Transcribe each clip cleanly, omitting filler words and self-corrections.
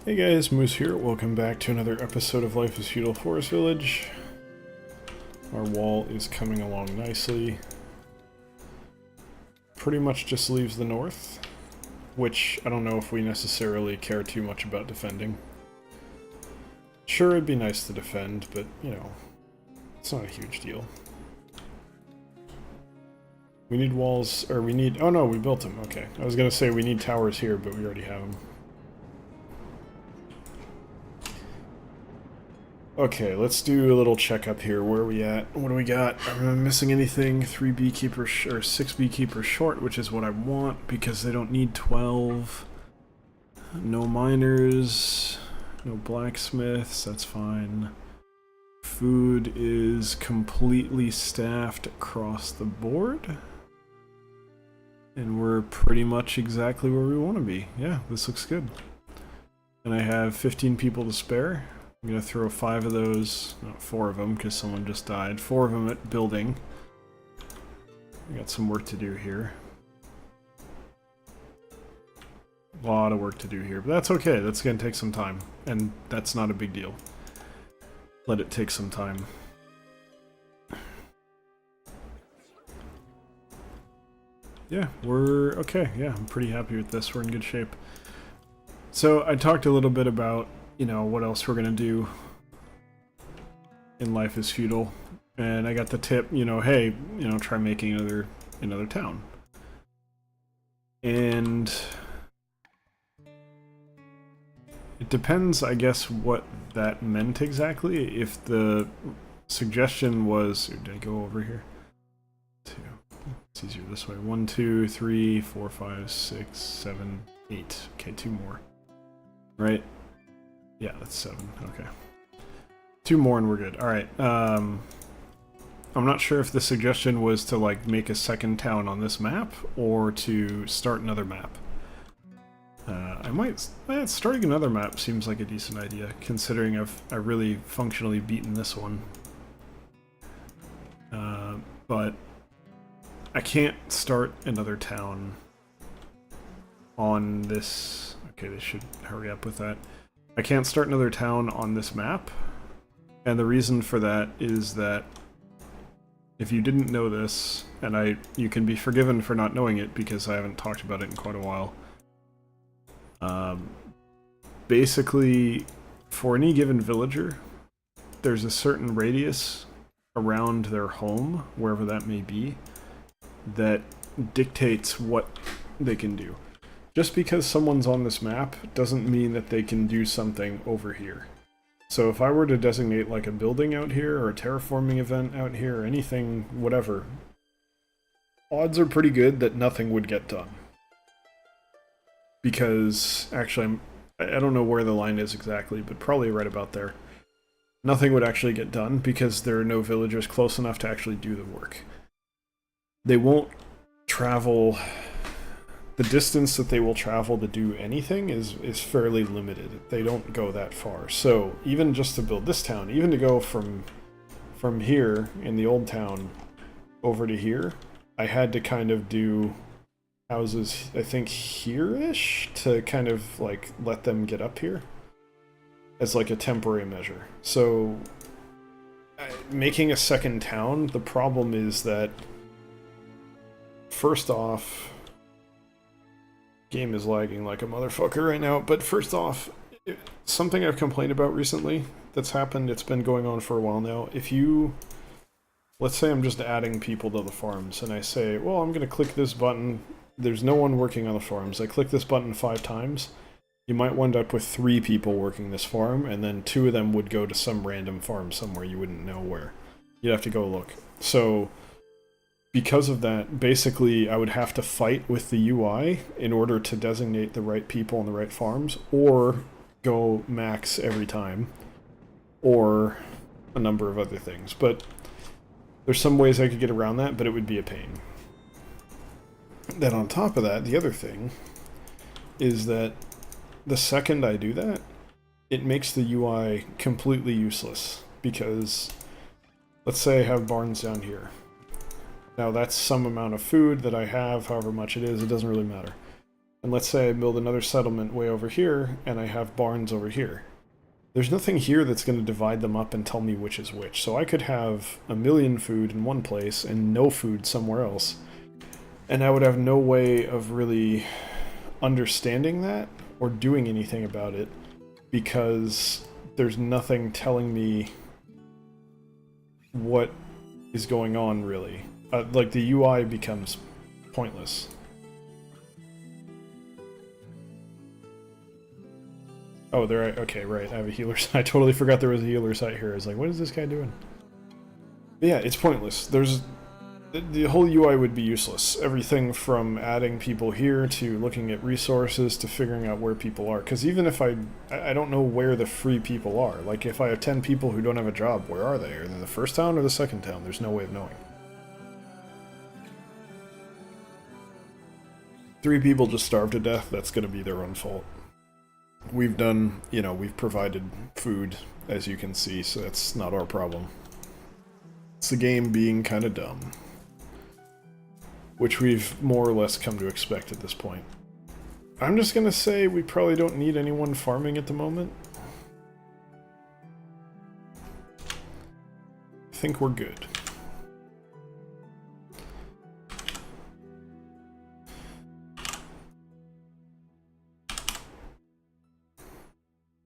Hey guys, Moose here. Welcome back to another episode of Life is Feudal Forest Village. Our wall is coming along nicely. Pretty much just leaves the north, which I don't know if we necessarily care too much about defending. Sure, it'd be nice to defend, but, you know, it's not a huge deal. We need walls, or we need... Oh no, we built them, okay. I was gonna say we need towers here, but we already have them. Okay, let's do a little checkup here. Where are we at? What do we got? Am I missing anything? 3 beekeepers, or 6 beekeepers short, which is what I want, because they don't need 12. No miners, no blacksmiths, that's fine. Food is completely staffed across the board. And we're pretty much exactly where we want to be. Yeah, this looks good. And I have 15 people to spare. I'm going to throw 5 of those, not 4 of them because someone just died, 4 of them at building. We got some work to do here. A lot of work to do here, but that's okay. That's going to take some time, and that's not a big deal. Let it take some time. Yeah, we're okay. Yeah, I'm pretty happy with this. We're in good shape. So I talked a little bit about, you know, what else we're gonna do in Life is Feudal, and I got the tip, you know, hey, you know, try making another town. And it depends, I guess, what that meant exactly. If the suggestion was, did I go over here? 2. It's easier this way. 1, 2, 3, 4, 5, 6, 7, 8. Okay, 2 more. Right? Yeah, that's 7. Okay. 2 more and we're good. Alright, I'm not sure if the suggestion was to, like, make a second town on this map, or to start another map. Starting another map seems like a decent idea, considering I've really functionally beaten this one. But I can't start another town on this... Okay, they should hurry up with that. I can't start another town on this map, and the reason for that is that if you didn't know this, and you can be forgiven for not knowing it because I haven't talked about it in quite a while. Basically, for any given villager, there's a certain radius around their home, wherever that may be, that dictates what they can do. Just because someone's on this map doesn't mean that they can do something over here. So if I were to designate like a building out here, or a terraforming event out here, or anything, whatever, odds are pretty good that nothing would get done. Because, actually, I don't know where the line is exactly, but probably right about there. Nothing would actually get done because there are no villagers close enough to actually do the work. They won't travel... The distance that they will travel to do anything is fairly limited. They don't go that far. So even just to build this town, even to go from here in the old town over to here, I had to kind of do houses, I think, here-ish to kind of like let them get up here as like a temporary measure. So making a second town, the problem is that first off, game is lagging like a motherfucker right now, but first off, something I've complained about recently that's happened, it's been going on for a while now. If you, let's say I'm just adding people to the farms, and I say, well, I'm going to click this button, there's no one working on the farms, I click this button 5 times, you might wind up with 3 people working this farm, and then 2 of them would go to some random farm somewhere you wouldn't know where. You'd have to go look. So because of that, basically I would have to fight with the UI in order to designate the right people on the right farms, or go max every time, or a number of other things. But there's some ways I could get around that, but it would be a pain. Then on top of that, the other thing is that the second I do that, it makes the UI completely useless, because let's say I have barns down here. Now that's some amount of food that I have, however much it is, it doesn't really matter. And let's say I build another settlement way over here, and I have barns over here. There's nothing here that's going to divide them up and tell me which is which. So I could have 1,000,000 food in one place and no food somewhere else. And I would have no way of really understanding that or doing anything about it because there's nothing telling me what is going on, really. Like, the UI becomes pointless. Oh, there. Okay, right. I have a healer. I totally forgot there was a healer site here. I was like, what is this guy doing? But yeah, it's pointless. The whole UI would be useless. Everything from adding people here to looking at resources to figuring out where people are. Because even if I don't know where the free people are. Like, if I have 10 people who don't have a job, where are they? Are they in the first town or the second town? There's no way of knowing. 3 people just starved to death. That's going to be their own fault. We've done, we've provided food, as you can see, so that's not our problem. It's the game being kind of dumb. Which we've more or less come to expect at this point. I'm just gonna say we probably don't need anyone farming at the moment. I think we're good.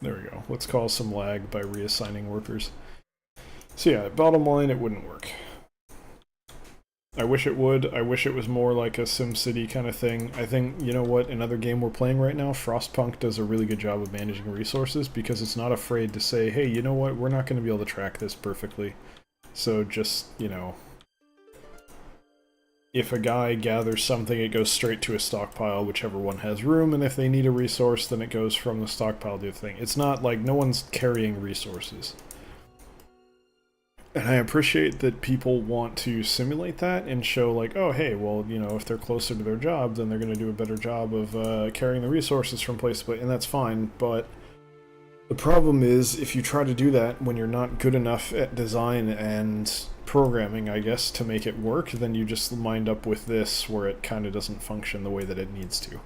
There we go. Let's cause some lag by reassigning workers. So yeah, bottom line, it wouldn't work. I wish it would. I wish it was more like a SimCity kind of thing. I think, you know what, another game we're playing right now, Frostpunk does a really good job of managing resources because it's not afraid to say, hey, you know what, we're not going to be able to track this perfectly. So just, if a guy gathers something, it goes straight to a stockpile, whichever one has room, and if they need a resource, then it goes from the stockpile to the thing. It's not like no one's carrying resources. And I appreciate that people want to simulate that and show like, oh, hey, well, if they're closer to their job, then they're going to do a better job of carrying the resources from place to place, and that's fine, but the problem is if you try to do that when you're not good enough at design and programming, I guess, to make it work, then you just wind up with this where it kind of doesn't function the way that it needs to.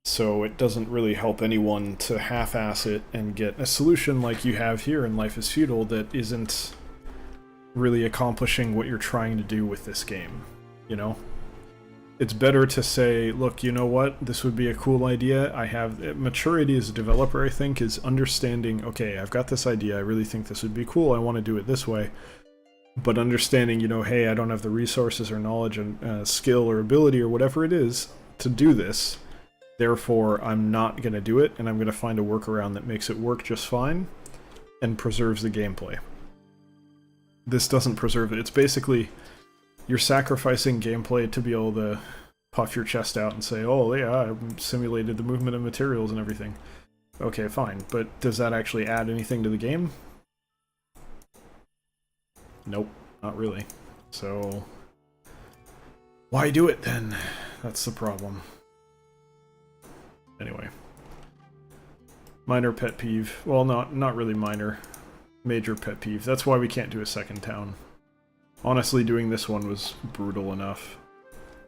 So it doesn't really help anyone to half-ass it and get a solution like you have here in Life is Feudal that isn't really accomplishing what you're trying to do with this game, It's better to say, look, you know what, this would be a cool idea. I have maturity as a developer, I think, is understanding, okay, I've got this idea, I really think this would be cool, I want to do it this way. But understanding, hey, I don't have the resources or knowledge and skill or ability or whatever it is to do this. Therefore, I'm not going to do it, and I'm going to find a workaround that makes it work just fine and preserves the gameplay. This doesn't preserve it. It's basically, you're sacrificing gameplay to be able to puff your chest out and say, oh yeah, I simulated the movement of materials and everything. Okay, fine, but does that actually add anything to the game? Nope, not really. So, why do it then? That's the problem. Anyway. Minor pet peeve. Well, not really minor. Major pet peeve. That's why we can't do a second town. Honestly, doing this one was brutal enough.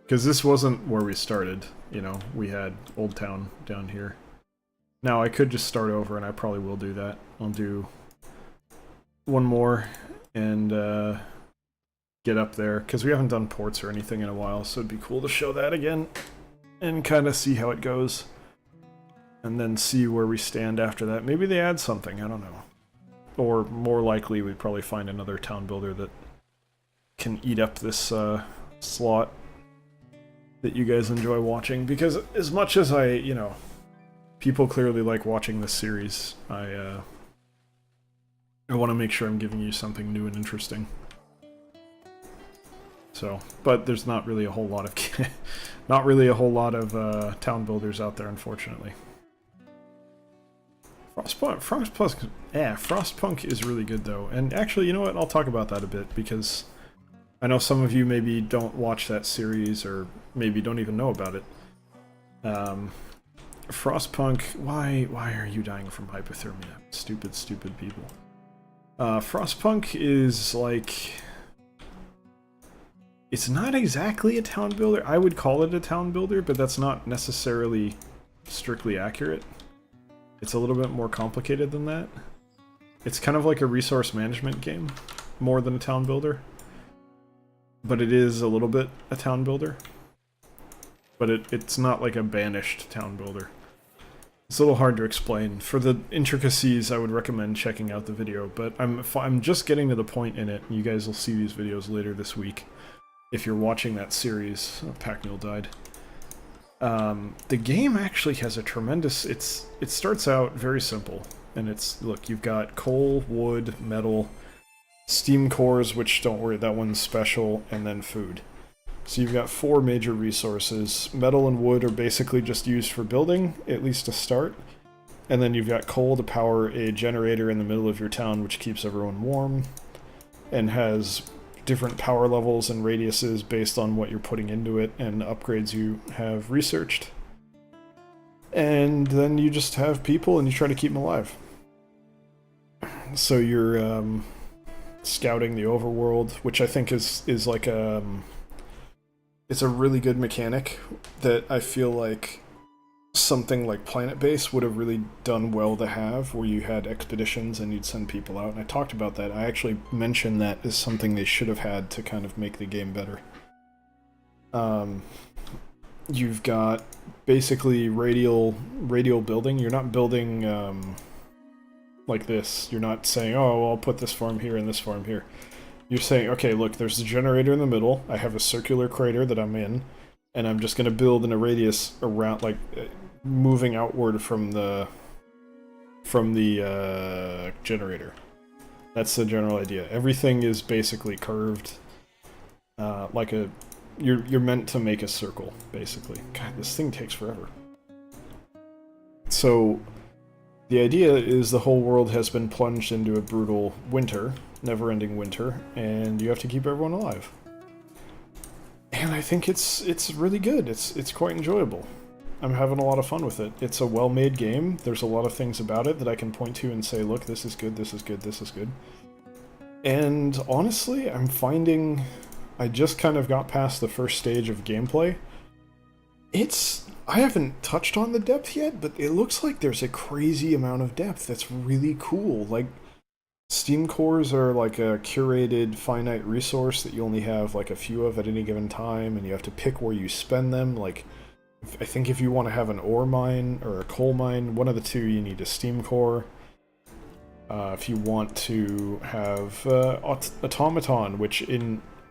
Because this wasn't where we started, we had Old Town down here. Now, I could just start over, and I probably will do that. I'll do one more, and get up there, because we haven't done ports or anything in a while, so it'd be cool to show that again, and kind of see how it goes. And then see where we stand after that. Maybe they add something, I don't know. Or more likely, we'd probably find another town builder that can eat up this slot that you guys enjoy watching. Because as much as people clearly like watching this series, I want to make sure I'm giving you something new and interesting. So, but there's not really a whole lot of town builders out there, unfortunately. Frostpunk is really good though, and actually, you know what? I'll talk about that a bit because I know some of you maybe don't watch that series or maybe don't even know about it. Frostpunk, why are you dying from hypothermia? Stupid people. Frostpunk is like It's not exactly a town builder. I would call it a town builder, but that's not necessarily strictly accurate. It's a little bit more complicated than that. It's kind of like a resource management game, more than a town builder. But it is a little bit a town builder. But it's not like a banished town builder. It's a little hard to explain. For the intricacies, I would recommend checking out the video, but I'm just getting to the point in it. You guys will see these videos later this week. If you're watching that series, oh, Packnell died. The game actually has a tremendous... It starts out very simple, and it's, look, you've got coal, wood, metal, steam cores, which, don't worry, that one's special, and then food. So you've got 4 major resources. Metal and wood are basically just used for building, at least to start. And then you've got coal to power a generator in the middle of your town, which keeps everyone warm, and has different power levels and radiuses based on what you're putting into it and upgrades you have researched. And then you just have people and you try to keep them alive. So you're scouting the overworld, which I think is like it's a really good mechanic that I feel like something like Planet Base would have really done well to have, where you had expeditions and you'd send people out, and I talked about that. I actually mentioned that as something they should have had to kind of make the game better. You've got basically radial building. You're not building like this. You're not saying, oh, well, I'll put this farm here and this farm here. You're saying, okay, look, there's a generator in the middle, I have a circular crater that I'm in, and I'm just going to build in a radius around, like, moving outward from the generator. That's the general idea. Everything is basically curved, like a... You're meant to make a circle, basically. God, this thing takes forever. So, the idea is the whole world has been plunged into a brutal winter, never-ending winter, and you have to keep everyone alive. And I think it's really good. It's quite enjoyable. I'm having a lot of fun with it. It's a well-made game. There's a lot of things about it that I can point to and say, look, this is good, this is good, this is good. And honestly, I'm finding... I just kind of got past the first stage of gameplay. I haven't touched on the depth yet, but it looks like there's a crazy amount of depth that's really cool. Like, steam cores are like a curated, finite resource that you only have like a few of at any given time, and you have to pick where you spend them. Like, I think if you want to have an ore mine or a coal mine, one of the two, you need a steam core. If you want to have automaton, which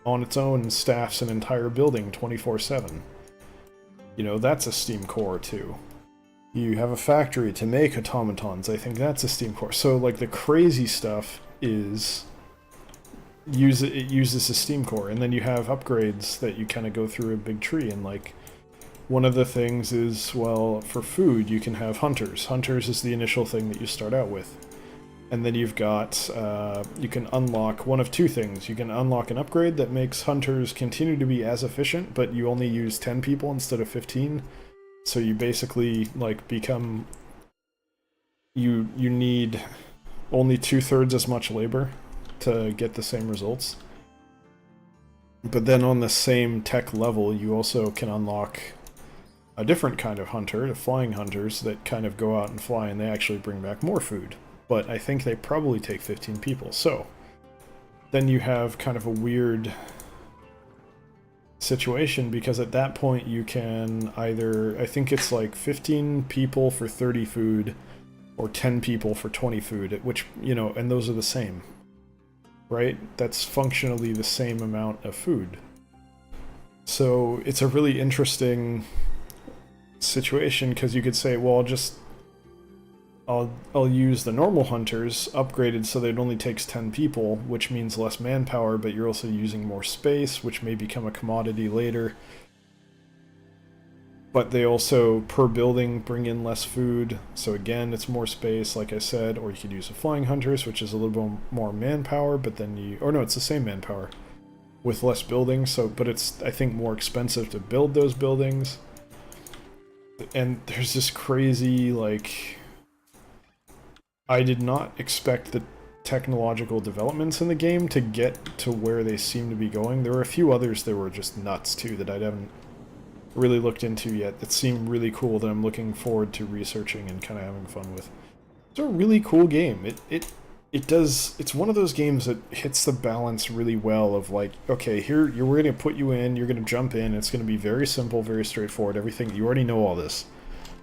on its own staffs an entire building 24/7. You know, that's a steam core too. You have a factory to make automatons, I think that's a steam core. So like the crazy stuff is it uses a steam core, and then you have upgrades that you kind of go through a big tree, and like one of the things is, well, for food you can have hunters. Hunters is the initial thing that you start out with. And then you've got, you can unlock one of two things. You can unlock an upgrade that makes hunters continue to be as efficient, but you only use 10 people instead of 15. So you basically, like, become... You need only 2/3 as much labor to get the same results. But then on the same tech level, you also can unlock a different kind of hunter, the flying hunters, that kind of go out and fly, and they actually bring back more food. But I think they probably take 15 people. So then you have kind of a weird situation, because at that point you can either, I think it's like 15 people for 30 food or 10 people for 20 food, which, you know, and those are the same, right? That's functionally the same amount of food. So it's a really interesting situation, because you could say, well, I'll use the normal hunters, upgraded so that it only takes 10 people, which means less manpower, but you're also using more space, which may become a commodity later. But they also, per building, bring in less food, so again, it's more space, like I said. Or you could use the flying hunters, which is a little bit more manpower, but then or no, it's the same manpower, with less buildings, so, but it's, I think, more expensive to build those buildings. And there's this crazy, like... I did not expect the technological developments in the game to get to where they seem to be going. There were a few others that were just nuts too that I haven't really looked into yet that seem really cool that I'm looking forward to researching and kind of having fun with. It's a really cool game. It's one of those games that hits the balance really well of like, okay, we're going to put you in, you're going to jump in, it's going to be very simple, very straightforward, everything, you already know all this.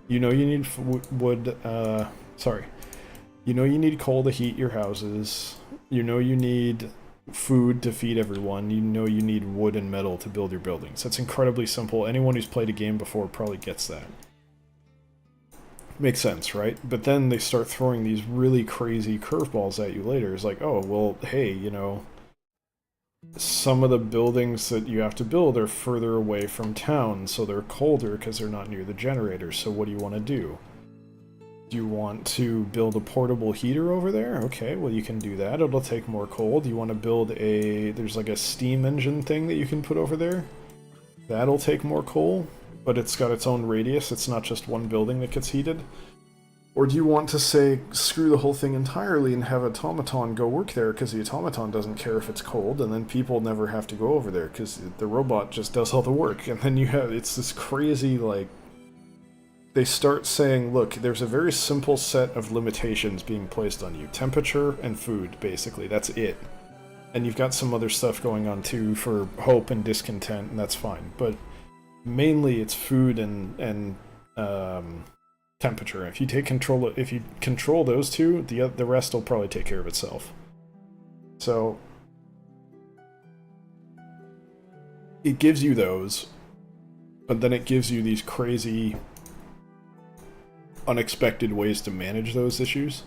You know you need you know you need coal to heat your houses, you know you need food to feed everyone, you know you need wood and metal to build your buildings. That's incredibly simple. Anyone who's played a game before probably gets that. Makes sense, right? But then they start throwing these really crazy curveballs at you later. It's like, oh, well, hey, you know, some of the buildings that you have to build are further away from town, so they're colder because they're not near the generators. So what do you want to do? Do you want to build a portable heater over there? Okay, well, you can do that. It'll take more coal. Do you want to build there's like a steam engine thing that you can put over there? That'll take more coal, but it's got its own radius. It's not just one building that gets heated. Or do you want to say, screw the whole thing entirely and have automaton go work there because the automaton doesn't care if it's cold, and then people never have to go over there because the robot just does all the work. And then it's this crazy, like, they start saying, look, there's a very simple set of limitations being placed on you. Temperature and food, basically. That's it. And you've got some other stuff going on, too, for hope and discontent, and that's fine. But mainly it's food and temperature. If you control those two, the rest will probably take care of itself. So it gives you those, but then it gives you these crazy, unexpected ways to manage those issues.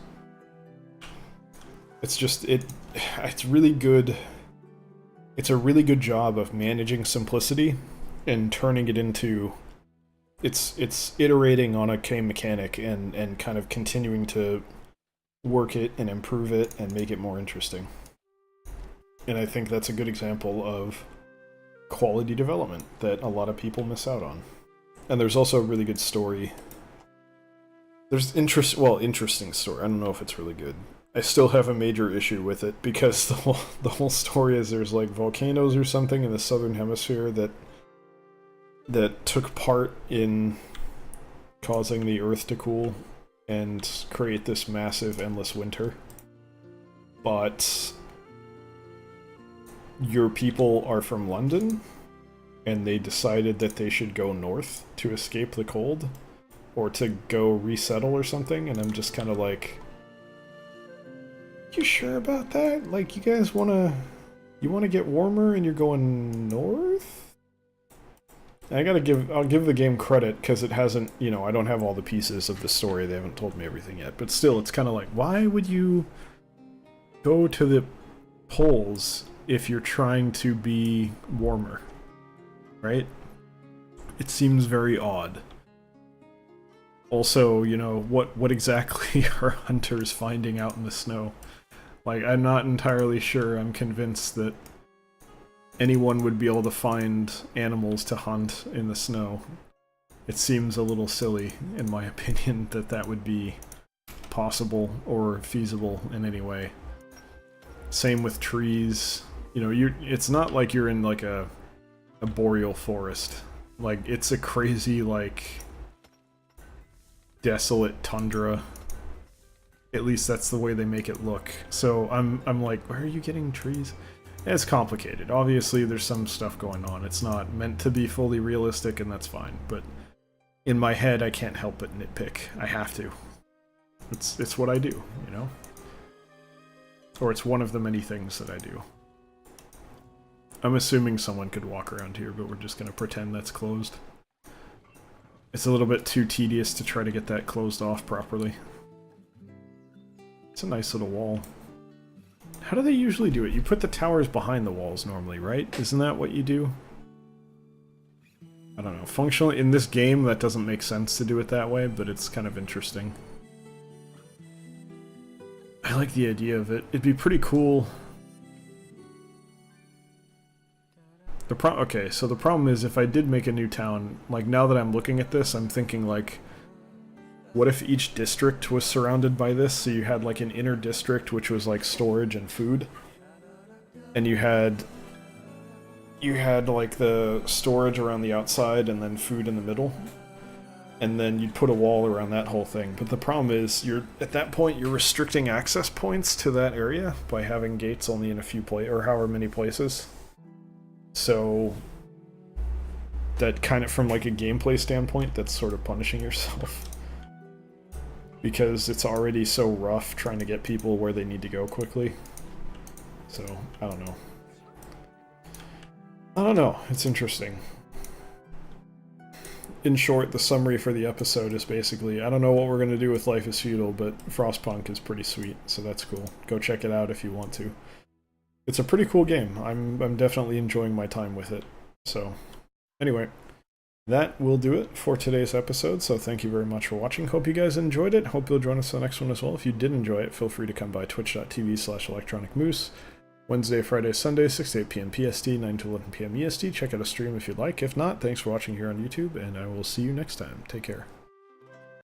It's really good. It's a really good job of managing simplicity and turning it into it's iterating on a K mechanic and kind of continuing to work it and improve it and make it more interesting. And I think that's a good example of quality development that a lot of people miss out on. And there's also a really good story. There's interesting story. I don't know if it's really good. I still have a major issue with it because the whole story is there's like volcanoes or something in the southern hemisphere that took part in causing the Earth to cool and create this massive endless winter. But your people are from London, and they decided that they should go north to escape the cold, or to go resettle or something, and I'm just kind of like, you sure about that? Like, you guys wanna get warmer and you're going north? I'll give the game credit because it hasn't, you know, I don't have all the pieces of the story. They haven't told me everything yet. But still, it's kind of like, why would you go to the poles if you're trying to be warmer? Right? It seems very odd. Also, you know, what exactly are hunters finding out in the snow? Like, I'm not entirely sure. I'm convinced that anyone would be able to find animals to hunt in the snow. It seems a little silly, in my opinion, that would be possible or feasible in any way. Same with trees. You know, it's not like you're in like a boreal forest. Like, it's a crazy, like, desolate tundra. At least that's the way they make it look. So I'm like, where are you getting trees? It's complicated. Obviously, there's some stuff going on. It's not meant to be fully realistic, and that's fine. But in my head, I can't help but nitpick. I have to. It's what I do, you know? Or it's one of the many things that I do. I'm assuming someone could walk around here, but we're just going to pretend that's closed. It's a little bit too tedious to try to get that closed off properly. It's a nice little wall. How do they usually do it? You put the towers behind the walls normally, right? Isn't that what you do? I don't know. Functionally, in this game, that doesn't make sense to do it that way, but it's kind of interesting. I like the idea of it. It'd be pretty cool. Okay, so the problem is if I did make a new town, like now that I'm looking at this, I'm thinking like, What if each district was surrounded by this? So you had like an inner district which was like storage and food, and you had like the storage around the outside and then food in the middle, and then you'd put a wall around that whole thing. But the problem is, at that point you're restricting access points to that area by having gates only in a few or however many places. So that kind of, from like a gameplay standpoint, that's sort of punishing yourself. Because it's already so rough trying to get people where they need to go quickly. So, I don't know. I don't know, it's interesting. In short, the summary for the episode is basically, I don't know what we're going to do with Life is Feudal, but Frostpunk is pretty sweet, so that's cool. Go check it out if you want to. It's a pretty cool game. I'm definitely enjoying my time with it. So, anyway. That will do it for today's episode, so thank you very much for watching. Hope you guys enjoyed it. Hope you'll join us on the next one as well. If you did enjoy it, feel free to come by twitch.tv/electronicmoose. Wednesday, Friday, Sunday, 6 to 8 p.m. PST, 9 to 11 p.m. EST. Check out a stream if you'd like. If not, thanks for watching here on YouTube, and I will see you next time. Take care.